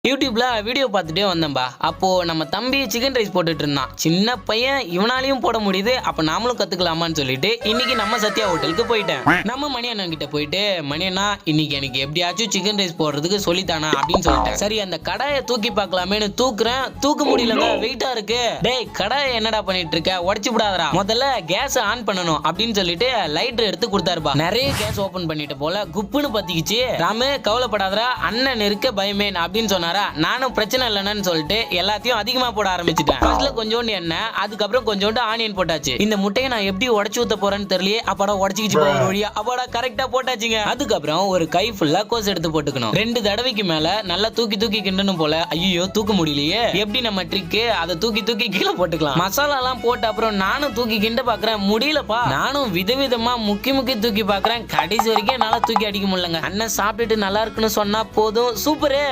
யூடியூப்ல வீடியோ பார்த்துட்டே வந்தேன்பா. அப்போ நம்ம தம்பி சிக்கன் ரைஸ் போட்டுட்டு இருந்தான். சின்ன பையன், இவனாலையும் போட முடியுது, அப்ப நாமளும் கத்துக்கலாமான்னு சொல்லிட்டு இன்னைக்கு நம்ம சத்யா ஹோட்டலுக்கு போயிட்டேன். நம்ம மணி அண்ணன் கிட்ட போயிட்டு, மணி அண்ணா இன்னைக்கு எனக்கு எப்படியாச்சும் சிக்கன் ரைஸ் போடுறதுக்கு சொல்லித்தானா அப்படின்னு சொல்லிட்டேன். சரி அந்த கடாயை தூக்கி பார்க்கலாமேன்னு தூக்குறேன், தூக்க முடியலங்க, வெயிட்டா இருக்கு. டேய் கடாயை என்னடா பண்ணிட்டு இருக்க, உடச்சு விடாதடா, முதல்ல கேஸ் ஆன் பண்ணணும் அப்படின்னு சொல்லிட்டு லைட்டர் எடுத்து கொடுத்தாருப்பா. நிறைய கேஸ் ஓபன் பண்ணிட்டு போல குப்புன்னு பத்திக்கிச்சு. ராமு கவலைப்படாதடா, அண்ணன் இருக்க பயமே அப்படின்னு சொன்னாரு. நானும் பிரச்சனை இல்லைன்னு சொல்லிட்டு எல்லாத்தையும் அதிகமா போட ஆரம்பிச்சிட்டேன். ஃபர்ஸ்ட்ல கொஞ்சோண்டு எண்ணெய், அதுக்கப்புறம் கொஞ்சோண்டு ஆனியன் போட்டாச்சு. இந்த முட்டையை நான் எப்படி உடைச்சு ஊத்த போறேன்னு தெரியல. அப்பாடா உடைச்சிக்கிச்சு போற வழியா, அப்பாடா கரெக்டா போட்டாச்சுங்க. அதுக்கப்புறம் ஒரு கை ஃபுல்லா கோஸ் எடுத்து போட்டுக்கணும். 2 தடவைக்கு மேல நல்லா தூக்கி தூக்கி கிண்டணும் போல. ஐயோ தூக்க முடியலையே, எப்படி நம்ம ட்ரிக்கு, அதை தூக்கி தூக்கி கீழே போட்டுக்கலாம். மசாலா எல்லாம் போட்ட அப்புறம் நானும் தூக்கி கிண்ட பாக்குறேன், முடியலப்பா. நானும் விதவிதமா முக்கி தூக்கி பாக்குறேன், கடைசி வரைக்கும் என்னால தூக்கி அடிக்க முடியலங்க. அண்ணன் சாப்பிட்டுட்டு நல்லா இருக்குன்னு சொன்னா போதும், சூப்பரு.